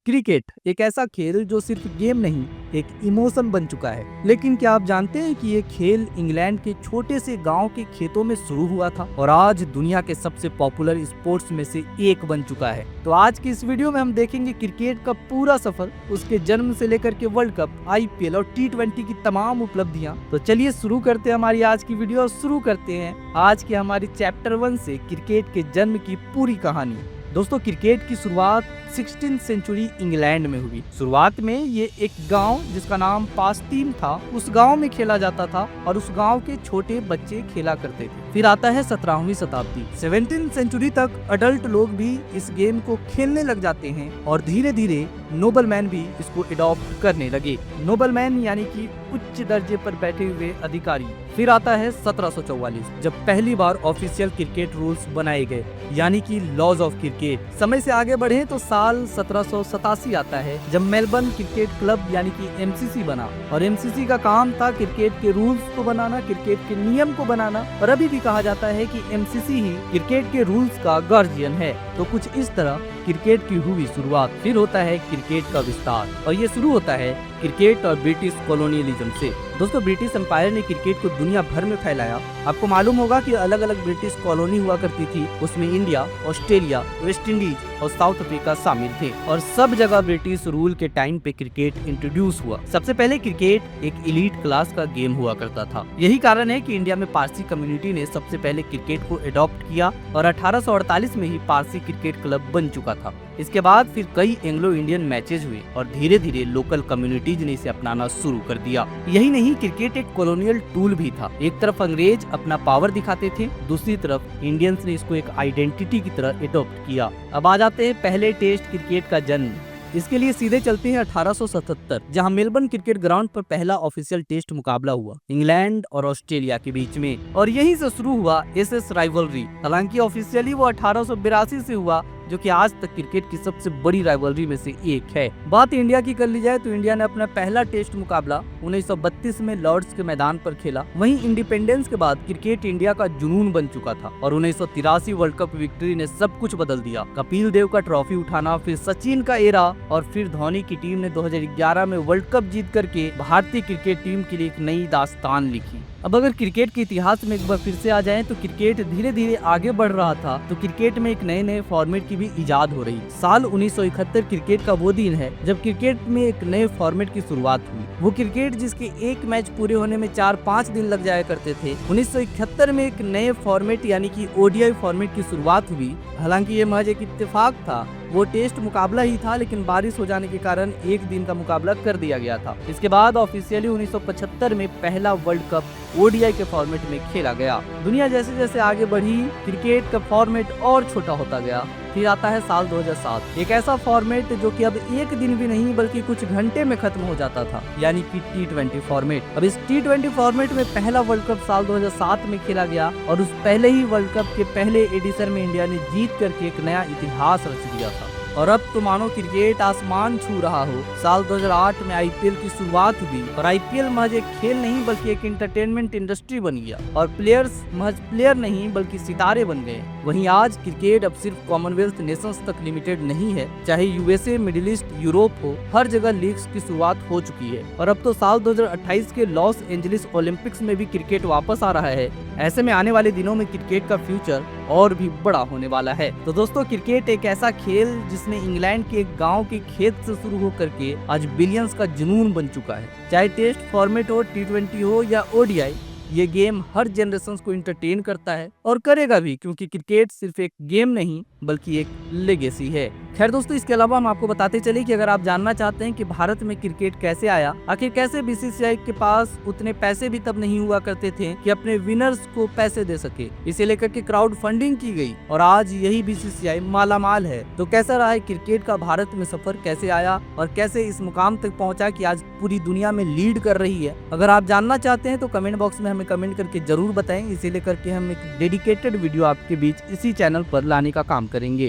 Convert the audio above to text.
Cricket एक ऐसा खेल जो सिर्फ गेम नहीं, एक इमोशन बन चुका है। लेकिन क्या आप जानते हैं कि ये खेल इंग्लैंड के छोटे से गांव के खेतों में शुरू हुआ था और आज दुनिया के सबसे पॉपुलर स्पोर्ट्स में से एक बन चुका है। तो आज की इस वीडियो में हम देखेंगे क्रिकेट का पूरा सफर, उसके जन्म से लेकर के वर्ल्ड कप, IPL और T20 की तमाम उपलब्धियां। तो चलिए शुरू करते हैं हमारी आज की वीडियो और शुरू करते हैं आज की हमारी चैप्टर 1 से क्रिकेट के जन्म की पूरी कहानी। दोस्तों, क्रिकेट की शुरुआत 16वीं सेंचुरी इंग्लैंड में हुई। शुरुआत में ये एक गांव जिसका नाम पास्टीन था, उस गांव में खेला जाता था और उस गांव के छोटे बच्चे खेला करते थे। फिर आता है 17वीं शताब्दी। 17वीं सेंचुरी तक अडल्ट लोग भी इस गेम को खेलने लग जाते हैं और धीरे धीरे नोबलमैन भी इसको अडॉप्ट करने लगे। नोबलमैन यानी कि उच्च दर्जे पर बैठे हुए अधिकारी। फिर आता है 1744, जब पहली बार ऑफिशियल क्रिकेट रूल्स बनाए गए, यानी कि लॉज ऑफ क्रिकेट। समय से आगे बढ़े तो साल 1787 आता है, जब मेलबर्न क्रिकेट क्लब यानी कि MCC बना और MCC का काम था क्रिकेट के रूल्स को बनाना, क्रिकेट के नियम को बनाना। और अभी भी कहा जाता है कि MCC ही क्रिकेट के रूल्स का गार्जियन है। तो कुछ इस तरह क्रिकेट की हुई शुरुआत। फिर होता है क्रिकेट का विस्तार और ये शुरू होता है क्रिकेट और ब्रिटिश कॉलोनियलिज्म से। दोस्तों, ब्रिटिश एम्पायर ने क्रिकेट को दुनिया भर में फैलाया। आपको मालूम होगा कि अलग अलग ब्रिटिश कॉलोनी हुआ करती थी, उसमें इंडिया, ऑस्ट्रेलिया, वेस्ट इंडीज और साउथ अफ्रीका शामिल थे और सब जगह ब्रिटिश रूल के टाइम पे क्रिकेट इंट्रोड्यूस हुआ। सबसे पहले क्रिकेट एक एलीट क्लास का गेम हुआ करता था। यही कारण है कि इंडिया में पारसी कम्युनिटी ने सबसे पहले क्रिकेट को अडॉप्ट किया और 1848 में ही पारसी क्रिकेट क्लब बन चुका था। इसके बाद फिर कई एंग्लो इंडियन मैचेज हुए और धीरे धीरे लोकल कम्युनिटीज ने इसे अपनाना शुरू कर दिया। यही नहीं, क्रिकेट एक कॉलोनियल टूल भी था। एक तरफ अंग्रेज अपना पावर दिखाते थे, दूसरी तरफ इंडियंस ने इसको एक आइडेंटिटी की तरह अडॉप्ट किया। अब आ जाते हैं पहले टेस्ट क्रिकेट का जन्म। इसके लिए सीधे चलते हैं 1877, जहां मेलबर्न क्रिकेट ग्राउंड पर पहला ऑफिशियल टेस्ट मुकाबला हुआ इंग्लैंड और ऑस्ट्रेलिया के बीच में और यहीं से शुरू हुआ SS राइवलरी। हालांकि ऑफिशियली वो 1882 से हुआ, जो कि आज तक क्रिकेट की सबसे बड़ी राइवलरी में से एक है। बात इंडिया की कर ली जाए तो इंडिया ने अपना पहला टेस्ट मुकाबला 1932 में लॉर्ड्स के मैदान पर खेला। वहीं इंडिपेंडेंस के बाद क्रिकेट इंडिया का जुनून बन चुका था और 1983 वर्ल्ड कप विक्ट्री ने सब कुछ बदल दिया। कपिल देव का ट्रॉफी उठाना, फिर सचिन का एरा और फिर धोनी की टीम ने 2011 में वर्ल्ड कप जीत करके भारतीय क्रिकेट टीम के लिए एक नई दास्तान लिखी। अब अगर क्रिकेट के इतिहास में एक बार फिर से आ जाएं तो क्रिकेट धीरे धीरे आगे बढ़ रहा था, तो क्रिकेट में एक नए नए फॉर्मेट की भी इजाद हो रही। साल 1971 क्रिकेट का वो दिन है जब क्रिकेट में एक नए फॉर्मेट की शुरुआत हुई। वो क्रिकेट जिसके एक मैच पूरे होने में 4-5 दिन लग जाया करते थे। 1971 में एक नए फॉर्मेट यानी कि ODI फॉर्मेट की शुरुआत हुई। हालांकि ये महज एक इत्तेफाक था, वो टेस्ट मुकाबला ही था, लेकिन बारिश हो जाने के कारण एक दिन का मुकाबला कर दिया गया था। इसके बाद ऑफिशियली 1975 में पहला वर्ल्ड कप ODI के फॉर्मेट में खेला गया। दुनिया जैसे जैसे आगे बढ़ी, क्रिकेट का फॉर्मेट और छोटा होता गया। फिर आता है साल 2007, एक ऐसा फॉर्मेट जो कि अब एक दिन भी नहीं बल्कि कुछ घंटे में खत्म हो जाता था, यानी कि T20 फॉर्मेट। अब इस T20 फॉर्मेट में पहला वर्ल्ड कप साल 2007 में खेला गया और उस पहले ही वर्ल्ड कप के पहले एडिशन में इंडिया ने जीत करके एक नया इतिहास रच दिया था और अब तो मानो क्रिकेट आसमान छू रहा हो। साल 2008 में IPL की शुरुआत हुई और IPL महज एक खेल नहीं बल्कि एक एंटरटेनमेंट इंडस्ट्री बन गया और प्लेयर्स महज प्लेयर नहीं बल्कि सितारे बन गए। वहीं आज क्रिकेट अब सिर्फ कॉमनवेल्थ नेशंस तक लिमिटेड नहीं है, चाहे USA, मिडिल ईस्ट, यूरोप हो, हर जगह लीग्स की शुरुआत हो चुकी है। और अब तो साल 2028 के लॉस एंजलिस ओलंपिक्स में भी क्रिकेट वापस आ रहा है। ऐसे में आने वाले दिनों में क्रिकेट का फ्यूचर और भी बड़ा होने वाला है। तो दोस्तों, क्रिकेट एक ऐसा खेल जिसने इंग्लैंड के एक गांव के खेत से शुरू होकर के आज बिलियंस का जुनून बन चुका है। चाहे टेस्ट फॉर्मेट हो, T20 हो या ODI, ये गेम हर जनरेशन को इंटरटेन करता है और करेगा भी, क्योंकि क्रिकेट सिर्फ एक गेम नहीं बल्कि एक लेगेसी है। खैर दोस्तों, इसके अलावा हम आपको बताते चले कि अगर आप जानना चाहते हैं कि भारत में क्रिकेट कैसे आया, आखिर कैसे BCCI के पास उतने पैसे भी तब नहीं हुआ करते थे कि अपने विनर्स को पैसे दे सके, इसे लेकर के क्राउड फंडिंग की गई और आज यही BCCI मालामाल है। तो कैसा रहा है क्रिकेट का भारत में सफर, कैसे आया और कैसे इस मुकाम तक पहुंचा कि आज पूरी दुनिया में लीड कर रही है? अगर आप जानना चाहते हैं तो कमेंट बॉक्स में हमें कमेंट करके जरूर बताएं। इसे लेकर के हम एक डेडिकेटेड वीडियो आपके बीच इसी चैनल पर लाने का काम करेंगे।